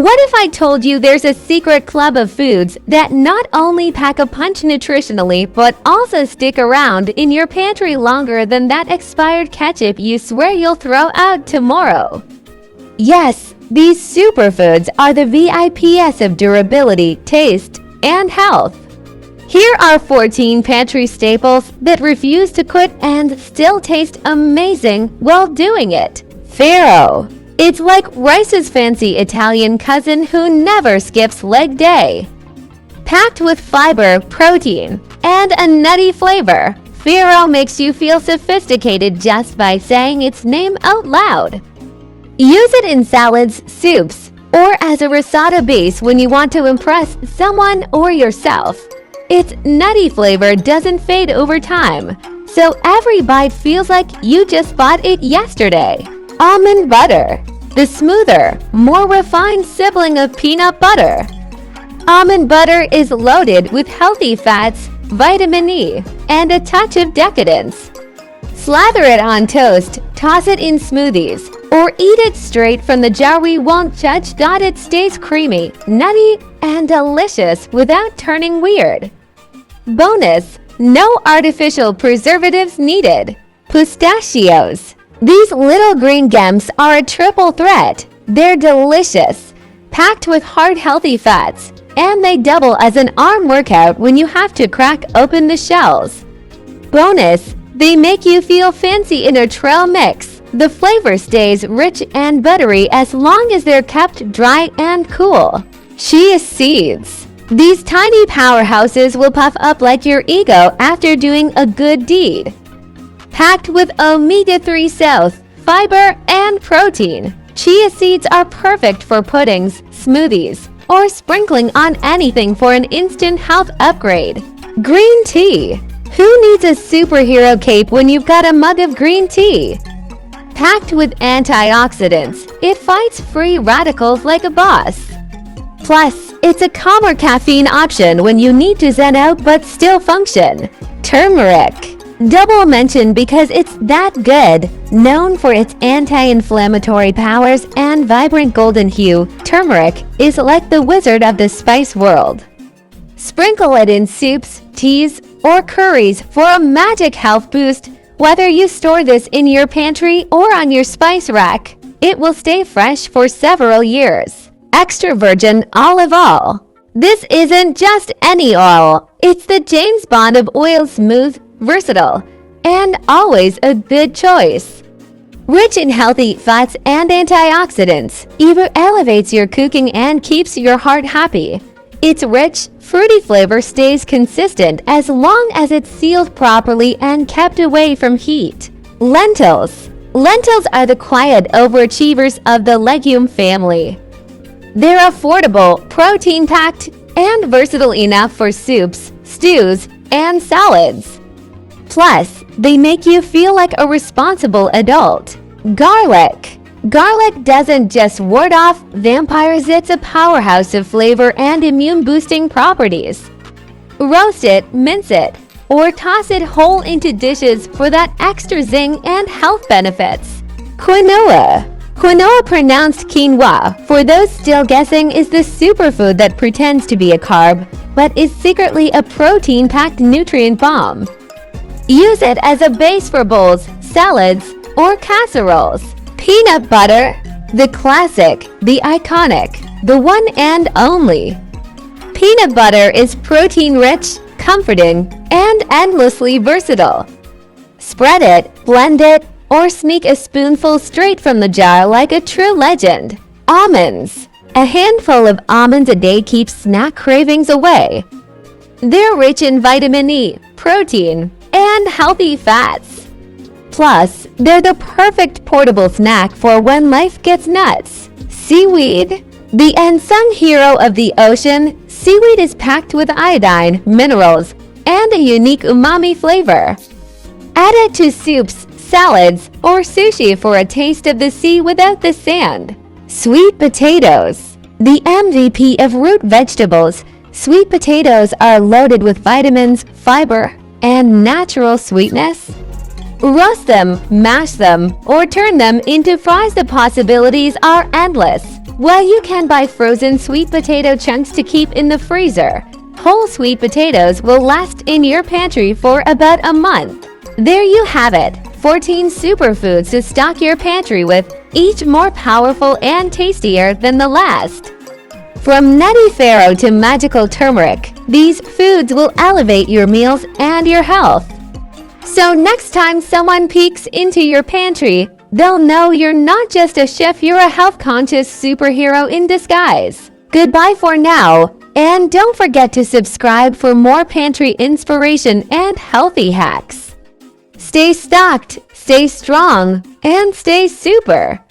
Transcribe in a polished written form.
What if I told you there's a secret club of foods that not only pack a punch nutritionally but also stick around in your pantry longer than that expired ketchup you swear you'll throw out tomorrow? Yes, these superfoods are the VIPs of durability, taste, and health. Here are 14 pantry staples that refuse to quit and still taste amazing while doing it. Farro. It's like rice's fancy Italian cousin who never skips leg day. Packed with fiber, protein, and a nutty flavor, Farro makes you feel sophisticated just by saying its name out loud. Use it in salads, soups, or as a risotto base when you want to impress someone or yourself. Its nutty flavor doesn't fade over time, so every bite feels like you just bought it yesterday. Almond butter, the smoother, more refined sibling of peanut butter. Almond butter is loaded with healthy fats, vitamin E, and a touch of decadence. Slather it on toast, toss it in smoothies, or eat it straight from the jar. We won't judge. It stays creamy, nutty, and delicious without turning weird. Bonus, no artificial preservatives needed. Pistachios. These little green gems are a triple threat. They're delicious, packed with heart healthy fats, and they double as an arm workout when you have to crack open the shells. Bonus, they make you feel fancy in a trail mix. The flavor stays rich and buttery as long as they're kept dry and cool. Chia seeds. These tiny powerhouses will puff up like your ego after doing a good deed. Packed with omega-3 health, fiber, and protein, chia seeds are perfect for puddings, smoothies, or sprinkling on anything for an instant health upgrade. Green tea. Who needs a superhero cape when you've got a mug of green tea? Packed with antioxidants, it fights free radicals like a boss. Plus, it's a calmer caffeine option when you need to zen out but still function. Turmeric. Double mention because it's that good. Known for its anti-inflammatory powers and vibrant golden hue, turmeric is like the wizard of the spice world. Sprinkle it in soups, teas, or curries for a magic health boost. Whether you store this in your pantry or on your spice rack, it will stay fresh for several years. Extra virgin olive oil. This isn't just any oil. It's the James Bond of oil, smooth, versatile, and always a good choice. Rich in healthy fats and antioxidants, it elevates your cooking and keeps your heart happy. Its rich, fruity flavor stays consistent as long as it's sealed properly and kept away from heat. Lentils. Lentils are the quiet overachievers of the legume family. They're affordable, protein-packed, and versatile enough for soups, stews, and salads. Plus, they make you feel like a responsible adult. Garlic. Garlic doesn't just ward off vampires, it's a powerhouse of flavor and immune-boosting properties. Roast it, mince it, or toss it whole into dishes for that extra zing and health benefits. Quinoa. Quinoa, pronounced quinoa, for those still guessing, is the superfood that pretends to be a carb, but is secretly a protein-packed nutrient bomb. Use it as a base for bowls, salads, or casseroles. Peanut butter, the classic, the iconic, the one and only. Peanut butter is protein-rich, comforting, and endlessly versatile. Spread it, blend it, or sneak a spoonful straight from the jar like a true legend. Almonds. A handful of almonds a day keeps snack cravings away. They're rich in vitamin E, protein, and healthy fats. Plus, they're the perfect portable snack for when life gets nuts. Seaweed. The unsung hero of the ocean, seaweed is packed with iodine, minerals, and a unique umami flavor. Add it to soups, salads, or sushi for a taste of the sea without the sand. Sweet potatoes. The MVP of root vegetables, sweet potatoes are loaded with vitamins, fiber, and natural sweetness. Roast them, mash them, or turn them into fries. The possibilities are endless. Well, you can buy frozen sweet potato chunks to keep in the freezer. Whole sweet potatoes will last in your pantry for about a month. There you have it, 14 superfoods to stock your pantry with, each more powerful and tastier than the last. From nutty farro to magical turmeric, these foods will elevate your meals and your health. So next time someone peeks into your pantry, they'll know you're not just a chef, you're a health-conscious superhero in disguise. Goodbye for now, and don't forget to subscribe for more pantry inspiration and healthy hacks. Stay stocked, stay strong, and stay super!